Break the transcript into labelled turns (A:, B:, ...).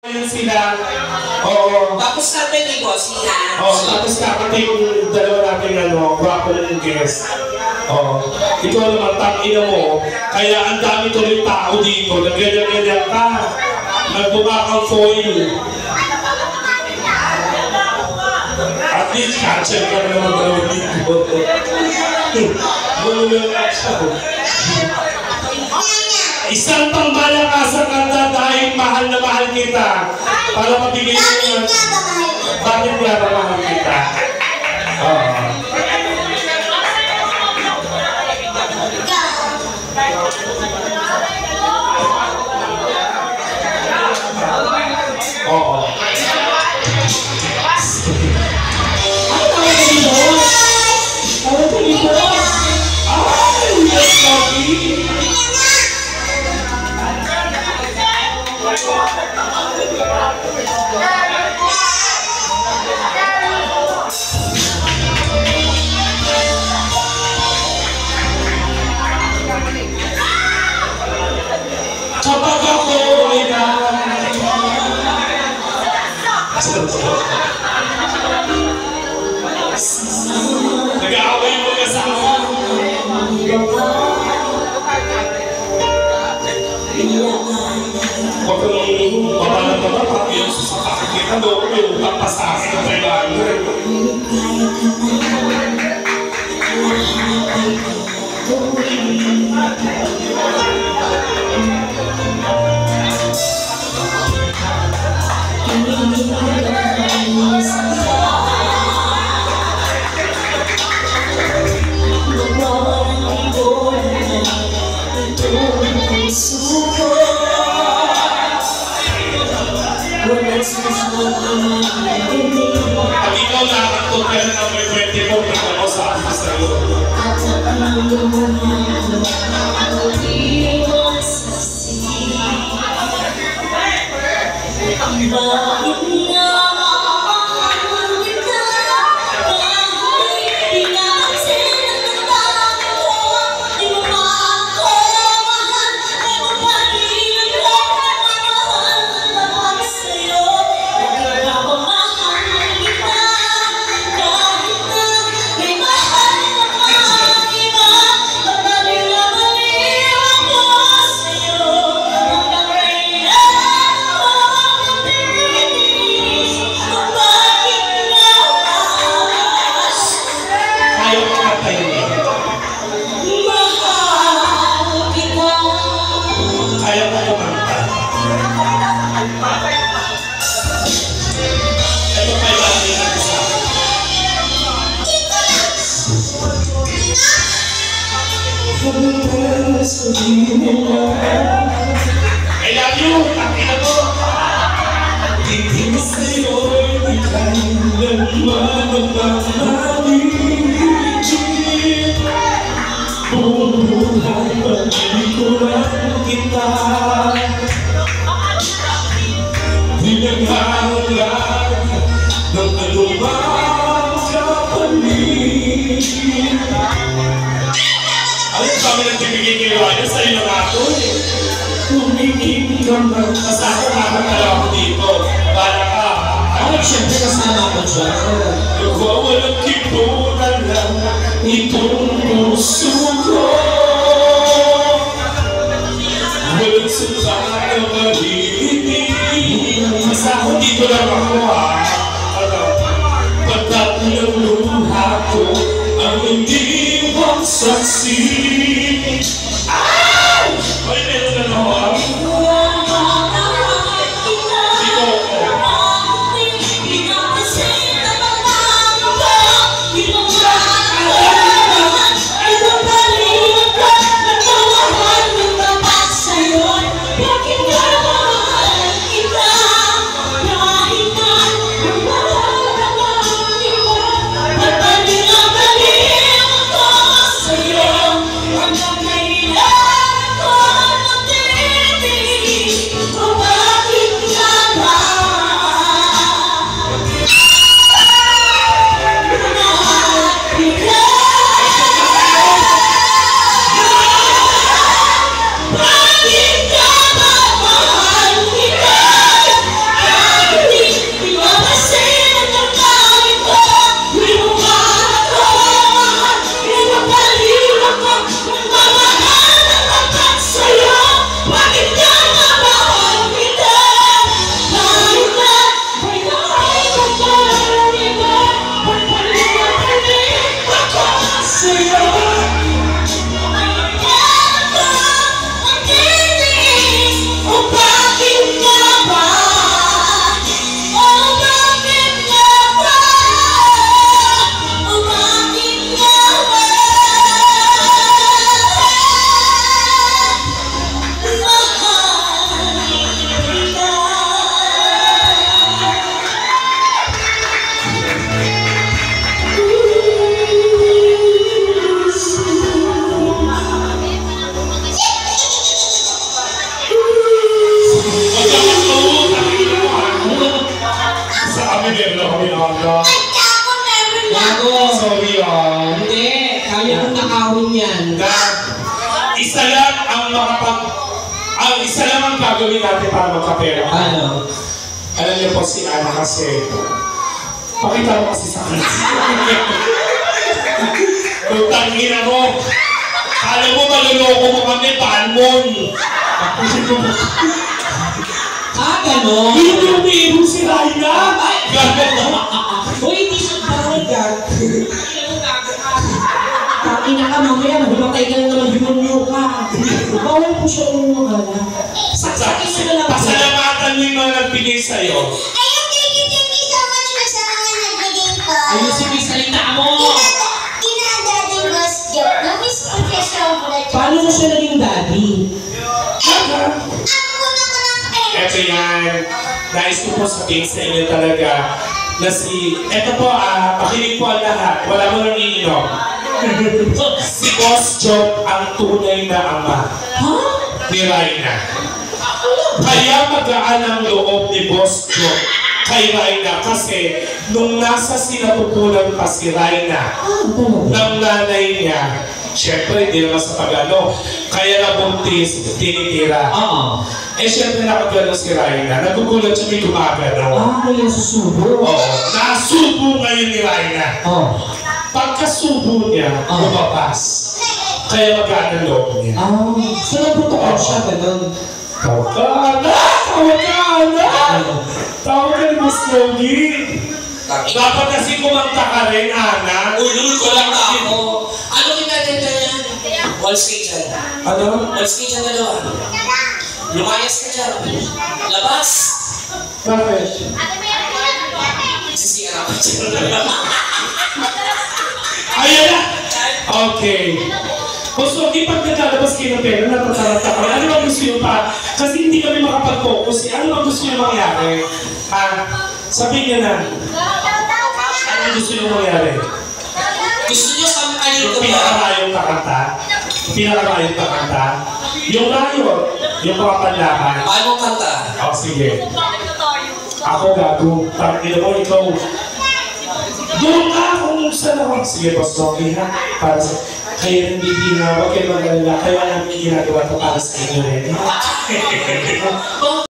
A: Ayun sila. Oo.
B: Tapos natin yung bossihan.
A: Oo, tapos kapatid yung dalawa natin guwapo na yung guest. Oo. Ikaw naman, tangina mo. Kaya ang dami tuloy tao dito. Nagganyan-ganyan ka. Nagbumakang foil. At least, catcher ka naman dalawa dito. Gulo yung action. Isang pangmalakasan kanta dahil mahal na mahal kita. Para mabigay mo yan. Bakit nga ba mahal kita? Oo. Ay, tawag ka dito? Tawag ka dito? Ay, yes, Bobby. Kapag ako ay nag-aaway mo kasama. Huwag kang mabalang yung susapakit kita doon yung papasakin ng kailangan. Pag ikaw nakakatod ka na number 24, pag ako sa akin sa'yo. I love you! Takina mo! Titin sa'yo'y di kailanman magmamaligid. Buong buhay pag-ibiguran kita. Dinaghahalag ng anumang kapalit. Alam kami nagbibigay kayo ano sa'yo ng ato eh. Tumigil ka man. Kasama naman na ako dito. Para ka. Ay, siyempre kasama ko siya. Nagwawalang kipunan lang itong puso ko. Walang sumpa na malilitin. Kasama dito lang ako ha. Pagkat ng luha ko ang hindi mong saksi. Ay! Ay, meron na naman.
C: Sa'yo
A: Gaga.
B: Gago.
A: Sorry,
B: Hindi. Kaya kong nakawin yan.
A: Isa lang ang gagawin natin para magkapera.
B: Ano?
A: Alam niyo po si Ana kasi, pakita mo kasi sa akin. Tutang ina mo. Kala mo maluloko mo kami, palmon.
B: Gano'n?
A: Hindi umiinom si Raina. Gano'n.
B: Uy, hindi siya bawal gag. Ina ka mamaya, mahimatay ka na naman himunyo ka. Bawal po siya umuha na. Saksakin mo na lang.
A: Pasalamatan mo yung mga nagbigay sa'yo.
C: Ayun, thank you so much po sa mga nagbigay ko.
B: Ayusin mo yung salita mo.
C: Daddy was joke. Namiss ko siya sobra.
B: Paano mo siya naging daddy?
C: Ang puno ko ng pera.
A: Eto yan. Nais ko po sabihin sa inyo talaga na eto po, pakinig po ang lahat. Wala mo nang iinom. Si Boss Job ang tunay na ama ni Raina. Kaya magaan ang loob ni Boss Job kay Raina kasi nung nasa sinapupunan pa si Raina ng nanay niya, syempre hindi naman sa pag-ano, kaya nabuntis, tinitira. Eh syempre nakagano si Raina, nagugulat siya may gumagano.
B: Kaya susubo.
A: Oo, nasubo ngayon ni Raina. Pagkasubo niya, lumabas. Kaya magaan ang loob niya.
B: So nagprotocol siya, gano'n.
A: Tawag ka, anak! Tawag ka, anak! Tawag ka ni Mas Logi. Dapat kasi kumanta ka rin, anak.
B: Ulul ko lang ako. Ano kinaganda yan? Wall stage yan.
A: Ano?
B: Wall stage yan dalawa. Lumayas ka dyan. Labas.
A: Bakit?
B: Sisira ka dyan.
A: Ayan na! Okay. Gusto, di pag naglalabas kayo ng pera, natataranta kami. Ano bang gusto nyo pa? Kasi hindi kami makapag-focus. Ano bang gusto nyo mangyari? Sabihin nyo na. Ano bang gusto nyo mangyari?
B: Gusto nyo kampanin
A: Yung
B: ko ba?
A: pinakarayong kakanta. Pinakarayong kakanta. Yung rayo. Yung mga panlaban.
B: Paano kanta?
A: Sige. Ako gago. Tangin mo, ikaw. Doon ka kung saan ako. Sige, Boss Donkey, ha? Para sa... Kaya nang bibina, huwag kayo mag-alala. Kaya namin ginagawa ito para sa inyo rin.